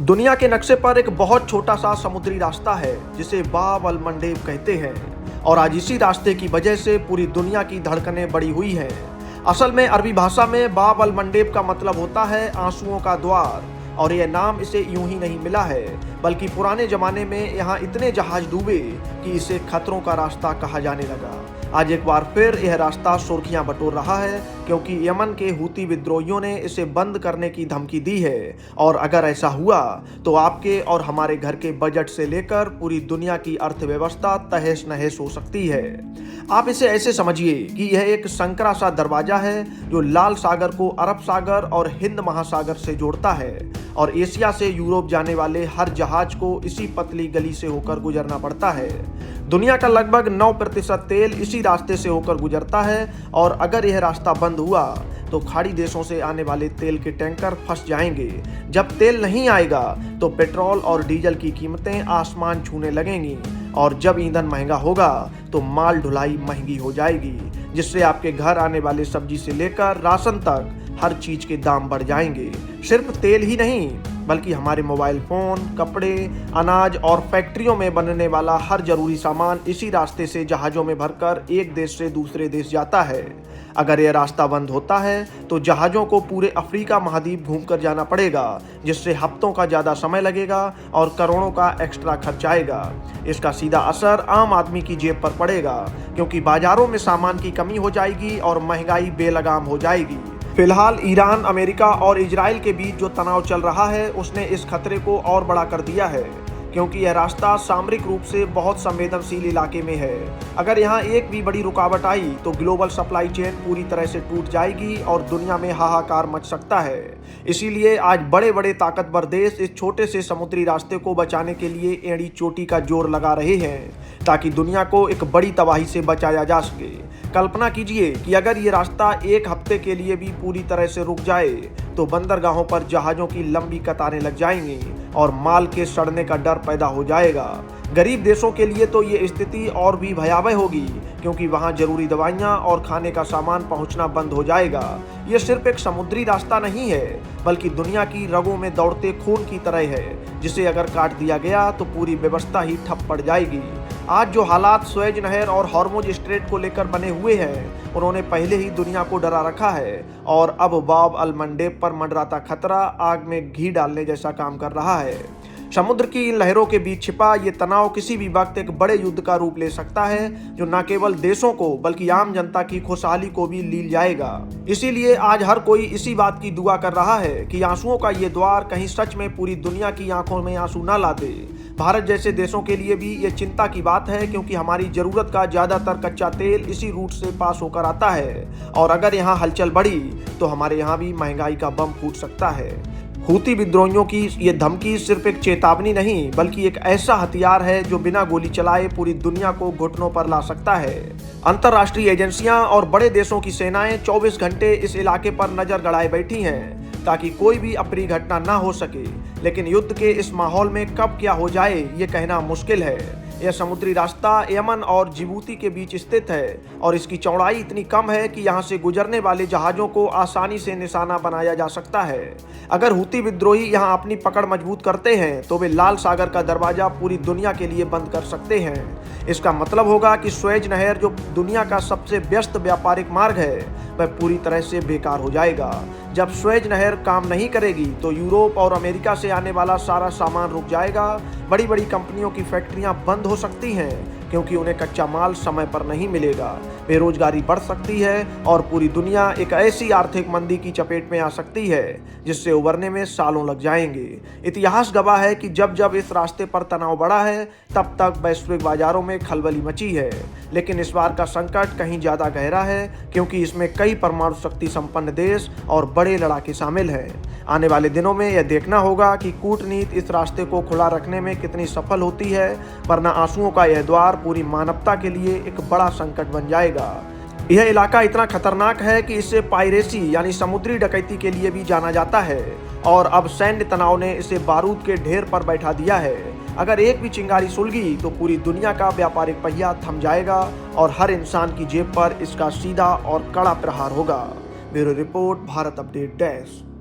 दुनिया के नक्शे पर एक बहुत छोटा सा समुद्री रास्ता है जिसे बाब अल मंडेब कहते हैं और आज इसी रास्ते की वजह से पूरी दुनिया की धड़कनें बढ़ी हुई हैं। असल में अरबी भाषा में बाब अल मंडेब का मतलब होता है आंसुओं का द्वार और यह नाम इसे यूं ही नहीं मिला है बल्कि पुराने जमाने में यहाँ इतने जहाज डूबे कि इसे खतरों का रास्ता कहा जाने लगा। आज एक बार फिर यह रास्ता सुर्खियां बटोर रहा है क्योंकि यमन के हूती विद्रोहियों ने इसे बंद करने की धमकी दी है और अगर ऐसा हुआ तो आपके और हमारे घर के बजट से लेकर पूरी दुनिया की अर्थव्यवस्था तहस नहस हो सकती है। आप इसे ऐसे समझिए कि यह एक संकरा सा दरवाजा है जो लाल सागर को अरब सागर और हिंद महासागर से जोड़ता है और एशिया से यूरोप जाने वाले हर जहाज को इसी पतली गली से होकर गुजरना पड़ता है। दुनिया का लगभग 9% तेल इसी रास्ते से होकर गुजरता है और अगर यह रास्ता बंद हुआ तो खाड़ी देशों से आने वाले तेल के टैंकर फंस जाएंगे। जब तेल नहीं आएगा तो पेट्रोल और डीजल की कीमतें आसमान छूने लगेंगी और जब ईंधन महंगा होगा तो माल ढुलाई महंगी हो जाएगी, जिससे आपके घर आने वाले सब्जी से लेकर राशन तक हर चीज के दाम बढ़ जाएंगे। सिर्फ तेल ही नहीं बल्कि हमारे मोबाइल फोन, कपड़े, अनाज और फैक्ट्रियों में बनने वाला हर जरूरी सामान इसी रास्ते से जहाजों में भरकर एक देश से दूसरे देश जाता है। अगर यह रास्ता बंद होता है तो जहाजों को पूरे अफ्रीका महाद्वीप घूमकर जाना पड़ेगा, जिससे हफ्तों का ज़्यादा समय लगेगा और करोड़ों का एक्स्ट्रा खर्च आएगा। इसका सीधा असर आम आदमी की जेब पर पड़ेगा क्योंकि बाजारों में सामान की कमी हो जाएगी और महंगाई बेलगाम हो जाएगी। फिलहाल ईरान, अमेरिका और इजराइल के बीच जो तनाव चल रहा है उसने इस खतरे को और बड़ा कर दिया है क्योंकि यह रास्ता सामरिक रूप से बहुत संवेदनशील इलाके में है। अगर यहाँ एक भी बड़ी रुकावट आई तो ग्लोबल सप्लाई चेन पूरी तरह से टूट जाएगी और दुनिया में हाहाकार मच सकता है। इसीलिए आज बड़े बड़े ताकतवर देश इस छोटे से समुद्री रास्ते को बचाने के लिए एड़ी चोटी का जोर लगा रहे हैं ताकि दुनिया को एक बड़ी तबाही से बचाया जा सके। कल्पना कीजिए कि अगर ये रास्ता एक हफ्ते के लिए भी पूरी तरह से रुक जाए तो बंदरगाहों पर जहाज़ों की लंबी कतारें लग जाएंगी और माल के सड़ने का डर पैदा हो जाएगा। गरीब देशों के लिए तो ये स्थिति और भी भयावह होगी क्योंकि वहाँ जरूरी दवाइयाँ और खाने का सामान पहुँचना बंद हो जाएगा। ये सिर्फ एक समुद्री रास्ता नहीं है बल्कि दुनिया की रगों में दौड़ते खून की तरह है, जिसे अगर काट दिया गया तो पूरी व्यवस्था ही ठप पड़ जाएगी। आज जो हालात स्वेज नहर और हॉर्मुज स्ट्रेट को लेकर बने हुए हैं उन्होंने पहले ही दुनिया को डरा रखा है और अब बाब अल मंडेब पर मंडराता खतरा आग में घी डालने जैसा काम कर रहा है। समुद्र की इन लहरों के बीच छिपा ये तनाव किसी भी वक्त एक बड़े युद्ध का रूप ले सकता है जो न केवल देशों को बल्कि आम जनता की खुशहाली को भी लील जाएगा। इसीलिए आज हर कोई इसी बात की दुआ कर रहा है कि आंसुओं का ये द्वार कहीं सच में पूरी दुनिया की आंखों में आंसू न ला दे। भारत जैसे देशों के लिए भी ये चिंता की बात है क्योंकि हमारी जरूरत का ज्यादातर कच्चा तेल इसी रूट से पास होकर आता है और अगर यहाँ हलचल बढ़ी तो हमारे यहाँ भी महंगाई का बम फूट सकता है। हूती विद्रोहियों की ये धमकी सिर्फ एक चेतावनी नहीं बल्कि एक ऐसा हथियार है जो बिना गोली चलाए पूरी दुनिया को घुटनों पर ला सकता है। अंतर्राष्ट्रीय एजेंसियां और बड़े देशों की सेनाएं 24 घंटे इस इलाके पर नजर गड़ाए बैठी हैं ताकि कोई भी अप्रिय घटना ना हो सके, लेकिन युद्ध के इस माहौल में कब क्या हो जाए ये कहना मुश्किल है। यह समुद्री रास्ता यमन और जिबूती के बीच स्थित है और इसकी चौड़ाई इतनी कम है कि यहाँ से गुजरने वाले जहाज़ों को आसानी से निशाना बनाया जा सकता है। अगर हूती विद्रोही यहाँ अपनी पकड़ मजबूत करते हैं तो वे लाल सागर का दरवाजा पूरी दुनिया के लिए बंद कर सकते हैं। इसका मतलब होगा कि स्वेज नहर जो दुनिया का सबसे व्यस्त व्यापारिक मार्ग है वह पूरी तरह से बेकार हो जाएगा। जब स्वेज नहर काम नहीं करेगी तो यूरोप और अमेरिका से आने वाला सारा सामान रुक जाएगा। बड़ी बड़ी कंपनियों की फैक्ट्रियां बंद हो सकती हैं क्योंकि उन्हें कच्चा माल समय पर नहीं मिलेगा। बेरोजगारी बढ़ सकती है और पूरी दुनिया एक ऐसी आर्थिक मंदी की चपेट में आ सकती है जिससे उबरने में सालों लग जाएंगे। इतिहास गवाह है कि जब जब इस रास्ते पर तनाव बढ़ा है तब तक वैश्विक बाजारों में खलबली मची है, लेकिन इस बार का संकट कहीं ज़्यादा गहरा है क्योंकि इसमें कई परमाणु शक्ति संपन्न देश और बड़े लड़ाके शामिल हैं। आने वाले दिनों में यह देखना होगा कि कूटनीति इस रास्ते को खुला रखने में कितनी सफल होती है, वरना आंसुओं का यह द्वार पूरी मानवता के लिए एक बड़ा संकट बन जाएगा। यह इलाका इतना खतरनाक है कि इसे पायरेसी यानी समुद्री डकैती के लिए भी जाना जाता है और अब सैन्य तनाव ने इसे बारूद के ढेर पर बैठा दिया है। अगर एक भी चिंगारी सुलगी तो पूरी दुनिया का व्यापारिक पहिया थम जाएगा और हर इंसान की जेब पर इसका सीधा और कड़ा प्रहार होगा। Bureau report, Bharat update desk.